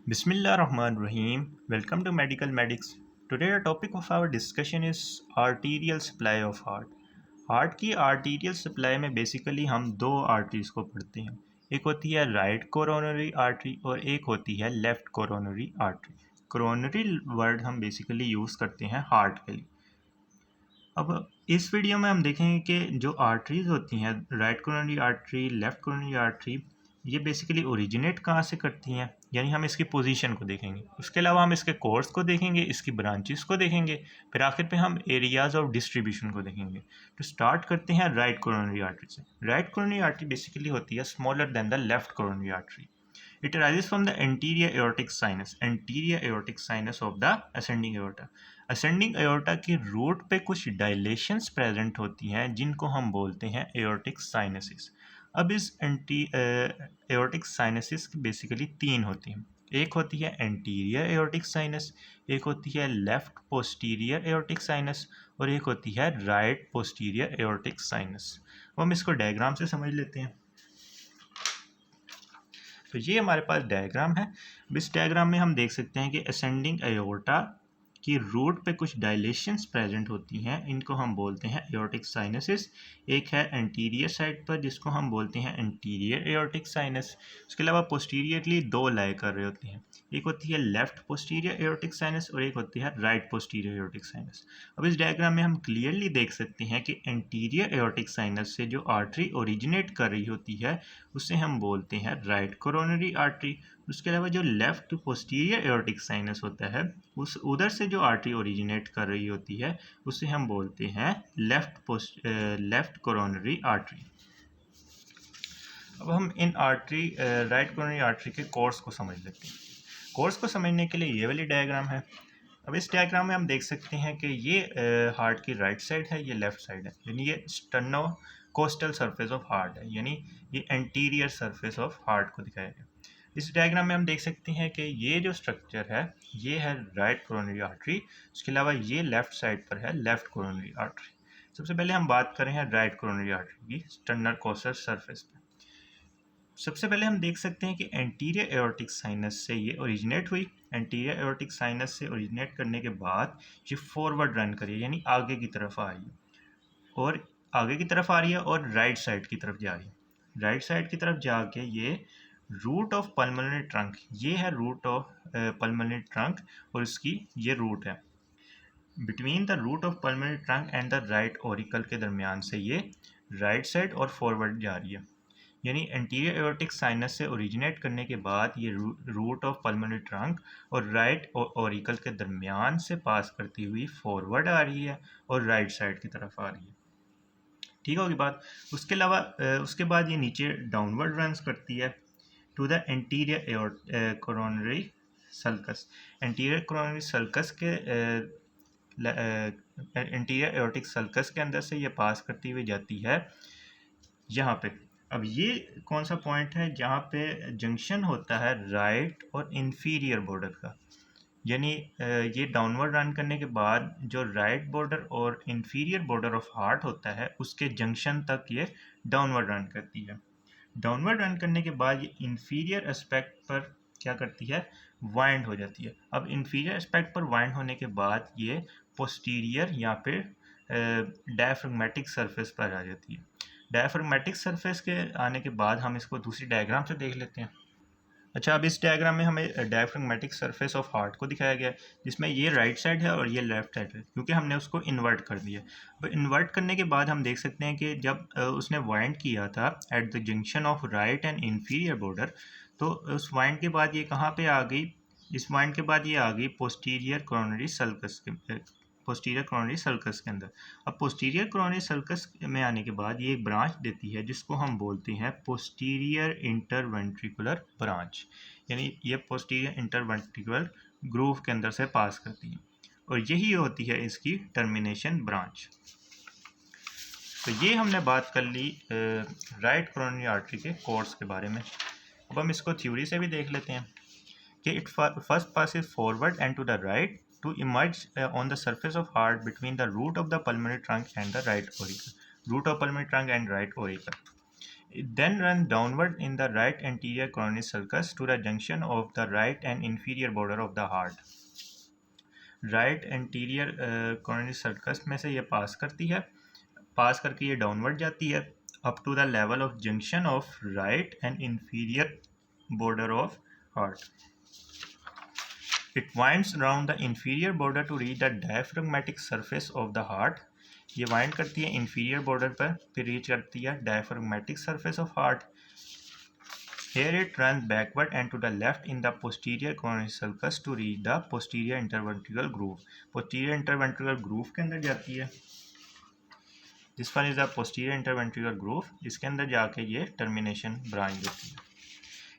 Bismillahirrahmanirrahim. Welcome to Medical Medics. Today the topic of our discussion is arterial supply of heart. Heart की arterial supply में basically हम दो arteries को पढ़ते हैं। एक होती है राइट कोरोनरी आर्टरी और एक होती है left coronary artery. Coronary word हम बेसिकली यूज़ करते हैं हार्ट के लिए। अब इस वीडियो में हम देखेंगे कि जो आर्टरीज होती हैं right coronary artery, left coronary artery, ये बेसिकली ओरिजिनेट कहाँ से करती हैं, यानी हम इसकी पोजीशन को देखेंगे। उसके अलावा हम इसके कोर्स को देखेंगे, इसकी ब्रांचेस को देखेंगे, फिर आखिर पे हम एरियाज ऑफ डिस्ट्रीब्यूशन को देखेंगे। तो स्टार्ट करते हैं राइट कोरोनरी आर्टरी से। राइट कोरोनरी आर्टरी बेसिकली होती है smaller than the left coronary artery. It arises from the anterior aortic sinus of the ascending aorta. Ascending aorta की रूट पे कुछ डायलेशंस प्रेजेंट होती हैं जिनको हम बोलते हैं एओर्टिक साइनसिस। अब इस एओर्टिक साइनसिस बेसिकली तीन होती हैं। एक होती है एंटीरियर एओर्टिक साइनस, एक होती है लेफ्ट पोस्टीरियर एओर्टिक साइनस और एक होती है राइट पोस्टीरियर एओर्टिक साइनस। हम इसको डायग्राम से समझ लेते हैं। तो ये हमारे पास डायग्राम है। इस डायग्राम में हम देख सकते हैं कि असेंडिंग एओर्टा की रूट पे कुछ डायलेशंस प्रेजेंट होती हैं, इनको हम बोलते हैं एओर्टिक साइनसिस। एक है एंटीरियर साइड पर जिसको हम बोलते हैं एंटीरियर एओर्टिक साइनस। उसके अलावा पोस्टीरियरली दो लाए कर रहे होते हैं, एक होती है लेफ्ट पोस्टीरियर एओर्टिक साइनस और एक होती है राइट पोस्टीरियर एओर्टिक साइनस। अब इस डायग्राम में हम क्लियरली देख सकते हैं कि एंटीरियर एओर्टिक साइनस से जो आर्टरी ओरिजिनेट कर रही होती है उसे हम बोलते हैं राइट कोरोनरी आर्टरी। उसके अलावा जो लेफ्ट पोस्टीरियर एओर्टिक साइनस होता है उस उधर से जो आर्टरी ओरिजिनेट कर रही होती है उसे हम बोलते हैं लेफ्ट कोरोनरी आर्टरी। अब हम इन आर्टरी राइट कोरोनरी आर्टरी के कोर्स को समझ लेते हैं। कोर्स को समझने के लिए ये वाली डायग्राम है। अब इस डायग्राम में हम देख सकते हैं कि ये हार्ट की राइट साइड है, ये लेफ्ट साइड है, यानी ये sterno coastal surface of heart है, यानी ये एंटीरियर सरफेस ऑफ हार्ट को दिखाया गया। इस डायग्राम में हम देख सकते हैं कि ये जो स्ट्रक्चर है ये है राइट कोरोनरी आर्टरी। उसके अलावा ये लेफ्ट साइड पर है लेफ्ट कोरोनरी आर्टरी। सबसे पहले हम बात करें हैं राइट कोरोनरी आर्टरी की स्टर्नल कोस्टल सरफेस पर। सबसे पहले हम देख सकते हैं कि एंटीरियर एओर्टिक साइनस से ये ओरिजिनेट हुई। एंटीरियर एओर्टिक साइनस से ओरिजिनेट करने के बाद ये फॉरवर्ड रन करी, यानी आगे की तरफ आ रही है और आगे की तरफ आ रही है और राइट साइड की तरफ जा रही है। राइट साइड की तरफ जाके ये रूट ऑफ पल्मोनरी ट्रंक, ये है रूट ऑफ पल्मोनरी ट्रंक और इसकी ये रूट है। Between the root of pulmonary trunk and the right auricle के दरमियान से ये राइट साइड और फॉरवर्ड जा रही है, यानी एंटीरियर एओर्टिक साइनस से ओरिजिनेट करने के बाद ये रूट ऑफ पल्मोनरी ट्रंक और राइट ऑरिकल के दरमियान से पास करती हुई फॉरवर्ड आ रही है और राइट साइड की तरफ आ रही है। ठीक होगी बात। उसके अलावा उसके बाद ये नीचे डाउनवर्ड रन्स करती है to the anterior coronary sulcus. Anterior coronary sulcus के एंटीरियर एओर्टिक सल्कस के अंदर से ये पास करती हुई जाती है यहाँ पे। अब ये कौन सा पॉइंट है जहाँ पे जंक्शन होता है राइट और इंफीरियर बॉर्डर का, यानी ये डाउनवर्ड रन करने के बाद जो राइट बॉर्डर और इंफीरियर बॉर्डर ऑफ हार्ट होता है उसके जंक्शन तक ये डाउनवर्ड रन करती है। डाउनवर्ड रन करने के बाद ये इंफीरियर एस्पेक्ट पर क्या करती है, वाइंड हो जाती है। अब इंफीरियर एस्पेक्ट पर वाइंड होने के बाद ये पोस्टीरियर या फिर डायफ्राग्मेटिक सरफेस पर आ जाती है। डायफ्राग्मेटिक सरफेस के आने के बाद हम इसको दूसरी डायग्राम से देख लेते हैं। अच्छा, अब इस डायग्राम में हमें डायफ्राग्मेटिक सरफेस ऑफ हार्ट को दिखाया गया है जिसमें ये राइट साइड है और ये लेफ्ट साइड है, क्योंकि हमने उसको इन्वर्ट कर दिया। अब इन्वर्ट करने के बाद हम देख सकते हैं कि जब उसने वाइंड किया था at the junction of right and inferior border, तो उस वाइंड के बाद ये कहाँ पे आ गई, इस वाइंड के बाद ये आ गई पोस्टीरियर कोरोनरी सल्कस के पोस्टीरियर कोरोनरी सल्कस के अंदर। अब पोस्टीरियर कोरोनरी सल्कस में आने के बाद ये एक ब्रांच देती है जिसको हम बोलते हैं पोस्टीरियर इंटरवेंट्रिकुलर ब्रांच, यानी ये पोस्टीरियर इंटरवेंट्रिकुलर ग्रूव के अंदर से पास करती है और यही होती है इसकी टर्मिनेशन ब्रांच। तो ये हमने बात कर ली राइट कोरोनरी आर्टरी के कोर्स के बारे में। अब हम इसको थ्योरी से भी देख लेते हैं कि it first passes forward and to the right to emerge on the surface of heart between the root of the pulmonary trunk and the right auricle. Root of pulmonary trunk and right auricle. then run downward in the right anterior coronary sulcus to the junction of the right and inferior border of the heart. Right anterior coronary circus में से ये पास करती है, पास करके ये downward जाती है up to the level of junction of right and inferior border of heart. It winds around the inferior border to reach the diaphragmatic surface of the heart. ये वाइंड करती है inferior border पर, फिर reach करती है diaphragmatic surface of heart. Here it runs backward and to the left in the posterior coronary sulcus to reach the posterior interventricular groove. Posterior interventricular groove के अंदर जाती है. This one is the posterior interventricular groove. इसके अंदर जाके ये termination branch देती है.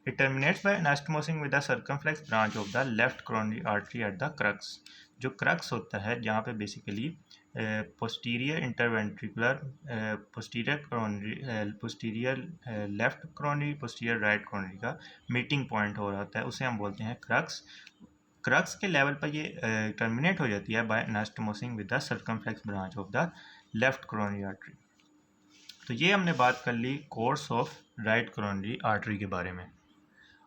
It terminates by anastomosing with the circumflex branch of the left coronary artery at the crux. जो crux होता है जहाँ पे basically posterior interventricular, posterior coronary, posterior left coronary, posterior right coronary का meeting point हो रहा होता है, उसे हम बोलते हैं crux. crux के लेवल पर ये terminate हो जाती है by anastomosing with the circumflex branch of the left coronary artery. तो ये हमने बात कर ली course of right coronary artery के बारे में.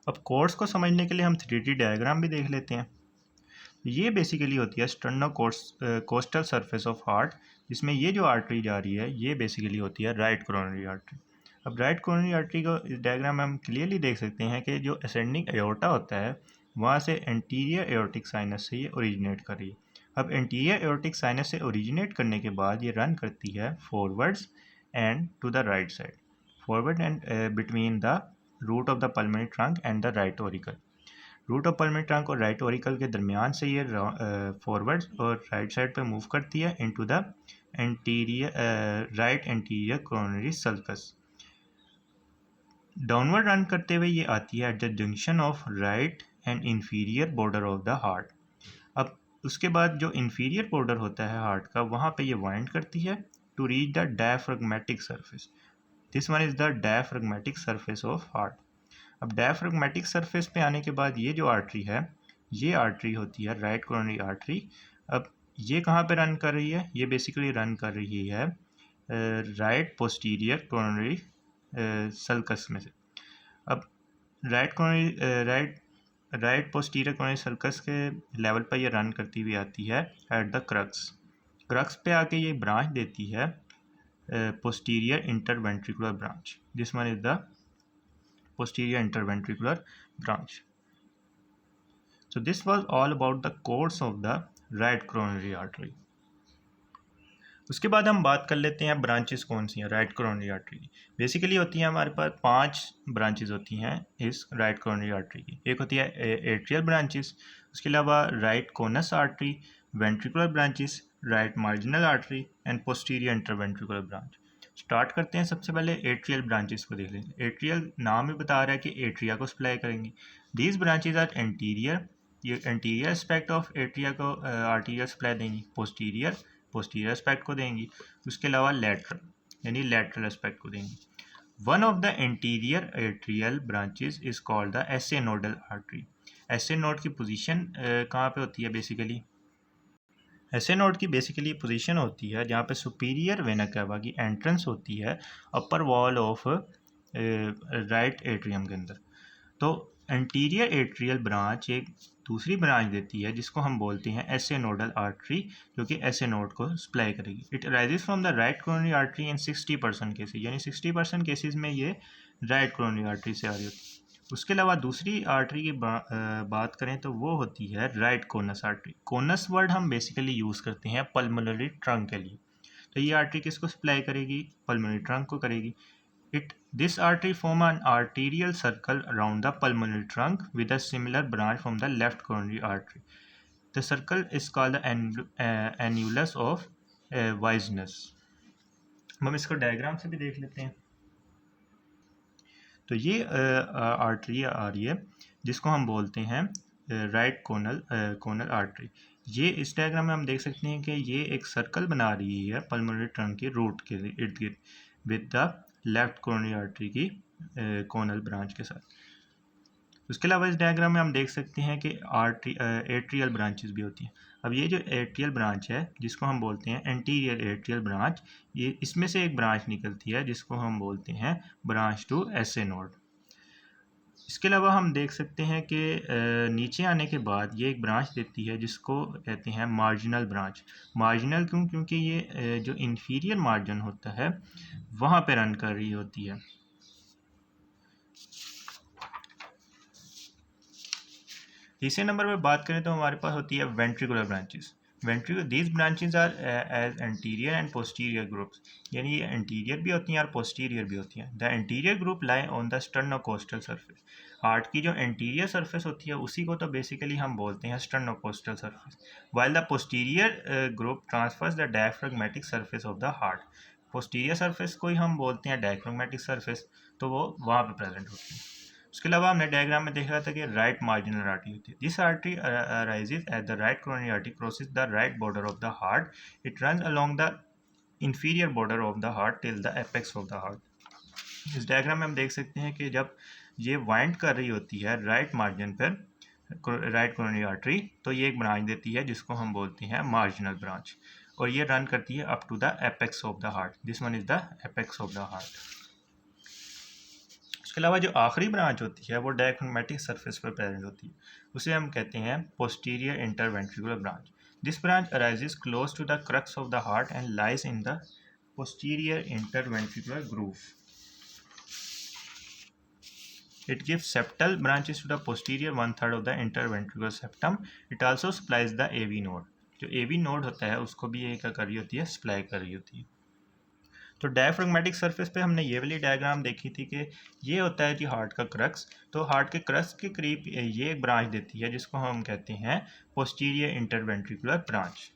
अब कोर्स को समझने के लिए हम 3D डायग्राम भी देख लेते हैं. ये बेसिकली होती है sterno coastal surface of heart, जिसमें ये जो आर्टरी जा रही है ये बेसिकली होती है राइट कोरोनरी आर्टरी. अब राइट कोरोनरी आर्टरी को इस डायग्राम में हम क्लियरली देख सकते हैं कि जो असेंडिंग एओर्टा होता है वहाँ से एंटीरियर एओर्टिक साइनस से ये ओरिजिनेट कर रही है. अब एंटीरियर एओर्टिक साइनस से ओरिजिनेट करने के बाद ये रन करती है forwards and to the right side, forward and between the root of the pulmonary trunk and the right auricle. Root of pulmonary trunk और राइट ऑरिकल के दरमियान से ये फॉरवर्ड और राइट साइड पे मूव करती है into the anterior right anterior coronary sulcus. Downward run करते हुए ये आती है at the junction of right and inferior border of the heart. अब उसके बाद जो इंफीरियर बॉर्डर होता है हार्ट का वहाँ पे ये वाइंड करती है to reach the diaphragmatic surface. This one is the diaphragmatic surface of heart. अब डायफ्रैग्मेटिक सरफेस पे आने के बाद ये जो आर्टरी है ये आर्टरी होती है राइट कोरोनरी आर्टरी. अब ये कहाँ पे रन कर रही है? ये बेसिकली रन कर रही है राइट पोस्टीरियर कोरोनरी सल्कस में से. अब राइट पोस्टीरियर कोरोनरी सल्कस के लेवल पर ये रन करती हुई आती है एट द क्रक्स. क्रक्स पे आके ये ब्रांच देती है posterior interventricular branch. This one is the posterior interventricular branch. So this was all about the course of the right coronary artery. उसके बाद हम बात कर लेते हैं ब्रांचेस कौन सी हैं राइट कोरोनरी आर्टरी की. बेसिकली होती हैं हमारे पास 5 ब्रांचेस होती हैं इस राइट कोरोनरी आर्टरी की. एक होती है एट्रियल ब्रांचेस, उसके अलावा right conus artery, ventricular branches, right marginal artery and posterior interventricular branch. Start करते हैं. सबसे पहले एट्रियल ब्रांचेस को देख लेंगे. एट्रियल नाम ही बता रहा है कि एट्रिया को सप्लाई करेंगी. दीज ब्रांचेस आर एंटीरियर, ये एंटीरियर एस्पेक्ट ऑफ एट्रिया को आर्टीरियल सप्लाई देंगी. पोस्टीरियर एस्पेक्ट को देंगी. उसके अलावा लैटरल यानी लैटरल एस्पेक्ट को देंगी. One of the anterior atrial branches is called the essay nodal artery. Essay node की पोजीशन कहाँ पे होती है? बेसिकली एसे नोड की बेसिकली पोजीशन होती है जहाँ पे सुपीरियर वेना कैवा की एंट्रेंस होती है अपर वॉल ऑफ राइट एट्रियम के अंदर. तो एंटीरियर एट्रियल ब्रांच एक दूसरी ब्रांच देती है जिसको हम बोलते हैं एसे नोडल आर्टरी, जो कि एसे नोड को सप्लाई करेगी. It arises from the right coronary artery in 60% cases, यानी 60% केसेज में ये राइट कोरोनरी आर्टरी से आ रही होती है. उसके अलावा दूसरी आर्टरी की बात करें तो वो होती है right conus artery. Conus word हम बेसिकली यूज़ करते हैं पल्मोनरी ट्रंक के लिए. तो ये आर्टरी किसको सप्लाई करेगी? पल्मोनरी ट्रंक को करेगी. This artery form an arterial circle around the pulmonary trunk with a similar branch from the left coronary artery. The circle is called the annulus of Weisner. हम इसको diagram से भी देख लेते हैं. तो ये आर्टरी आ रही है जिसको हम बोलते हैं राइट कोनल आर्टरी. ये इस डायग्राम में हम देख सकते हैं कि ये एक सर्कल बना रही है पल्मोनरी ट्रंक के रूट के इर्द गिर्द with the left coronary artery की कोनल ब्रांच के साथ. उसके अलावा इस डायग्राम में हम देख सकते हैं कि एट्रियल ब्रांचेस भी होती हैं। अब ये जो एट्रियल ब्रांच है जिसको हम बोलते हैं एंटीरियर एट्रियल ब्रांच, ये इसमें से एक ब्रांच निकलती है जिसको हम बोलते हैं ब्रांच टू एसए नोड। इसके अलावा हम देख सकते हैं कि नीचे आने के बाद ये एक ब्रांच देती है जिसको कहते हैं मार्जिनल ब्रांच। मार्जिनल क्यों? क्योंकि ये जो इन्फीरियर मार्जिन होता है वहाँ पे रन कर रही होती है। तीसरे नंबर पर बात करें तो हमारे पास होती है ventricular branches. These branches are as anterior and posterior groups, यानी ये एंटीरियर भी होती हैं और पोस्टीरियर भी होती हैं। The anterior group lie on the sternocostal surface. Heart की जो एंटीरियर सरफेस होती है उसी को तो बेसिकली हम बोलते हैं sternocostal surface, while the posterior group transfers the diaphragmatic surface of the heart. Posterior surface को ही हम बोलते हैं डायफ्राग्मेटिक सरफेस, तो वो वहाँ पे प्रेजेंट होती है। उसके अलावा हमने डायग्राम में देखा था कि राइट मार्जिनल आर्टरी होती है। This artery arises at the right coronary artery, crosses the right border of the heart, it runs along the inferior border of the heart till the apex of the heart. इस diagram में हम देख सकते हैं कि जब ये wind कर रही होती है राइट मार्जिन पर राइट कोरोनरी आर्टरी, तो ये एक ब्रांच देती है जिसको हम बोलते हैं मार्जिनल ब्रांच, और ये रन करती है up to the apex of the heart. This one is the apex of the heart. इसके अलावा जो आखिरी ब्रांच होती है वो डायफ्राग्मेटिक सरफेस पर प्रेजेंट होती है, उसे हम कहते हैं posterior interventricular branch. This branch arises close to the crux of the heart and lies in the posterior interventricular groove. It gives septal branches to the posterior 1/3 of the interventricular septum. It also supplies the AV node. जो AV node होता है उसको भी ये क्या कर रही होती है, सप्लाई कर रही होती है। तो डायफ्राग्मेटिक सरफेस पे हमने ये वाली डायग्राम देखी थी कि ये होता है कि हार्ट का क्रक्स, तो हार्ट के क्रक्स के करीब ये एक ब्रांच देती है जिसको हम कहते हैं posterior interventricular branch.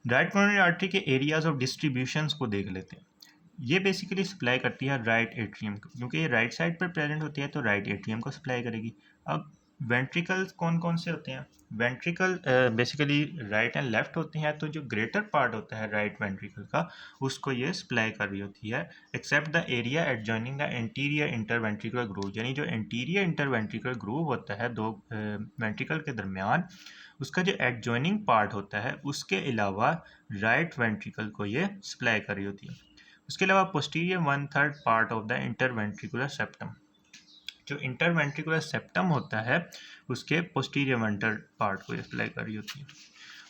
Right coronary artery के एरियाज ऑफ डिस्ट्रीब्यूशंस को देख लेते हैं। ये बेसिकली सप्लाई करती है राइट एट्रियम को, क्योंकि ये राइट साइड पर प्रेजेंट होती है तो राइट एट्रियम को सप्लाई करेगी। अब वेंट्रिकल्स कौन कौन से होते हैं? Ventricle basically right and left होते हैं, तो जो ग्रेटर पार्ट होता है राइट वेंट्रिकल का उसको ये सप्लाई कर रही होती है, except the area adjoining the anterior interventricular groove. यानी जो एंटीरियर इंटरवेंट्रिकुलर ग्रूव होता है दो वेंट्रिकल के दरमियान, उसका जो एडजॉइनिंग पार्ट होता है उसके अलावा राइट वेंट्रिकल को ये सप्लाई कर रही होती है। उसके अलावा posterior 1/3 part of the interventricular septum, जो इंटरवेंट्रिकुलर सेप्टम होता है उसके पोस्टीरियर 1/3 पार्ट को सप्लाई कर रही होती है।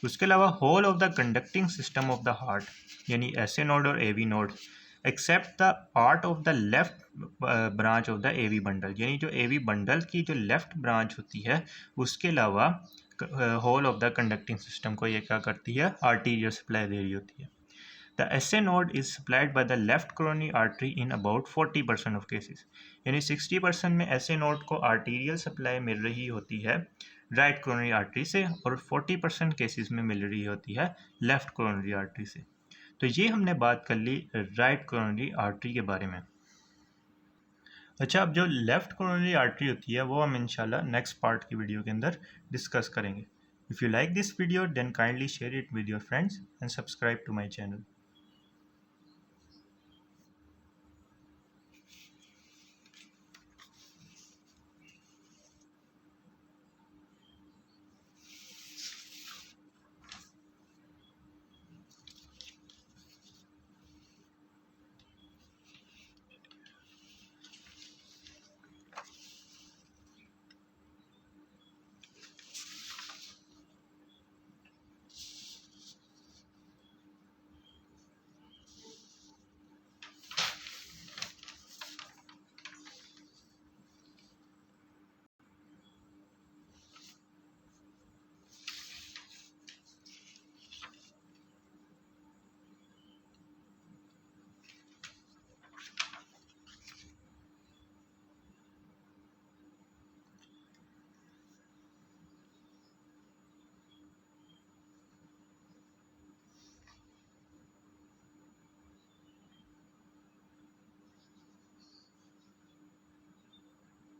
उसके अलावा whole of the conducting system of the heart, यानी एसए नोड और AV node, except the part of the left branch of the AV bundle, यानी जो एवी बंडल की जो लेफ्ट ब्रांच होती है उसके अलावा whole of the conducting system को ये क्या करती है, आर्टीरियर सप्लाई दे रही होती है। The SA node is supplied by the left coronary artery in about 40% of cases, यानी 60% में SA node को arterial supply मिल रही होती है right coronary artery से, और 40% केसेस में मिल रही होती है left coronary artery से। तो ये हमने बात कर ली right coronary artery के बारे में। अच्छा, अब जो लेफ्ट कोरोनरी आर्टरी होती है वो हम इंशाल्लाह नेक्स्ट पार्ट की वीडियो के अंदर डिस्कस करेंगे। If you like this video then kindly share it with your friends and subscribe to my channel.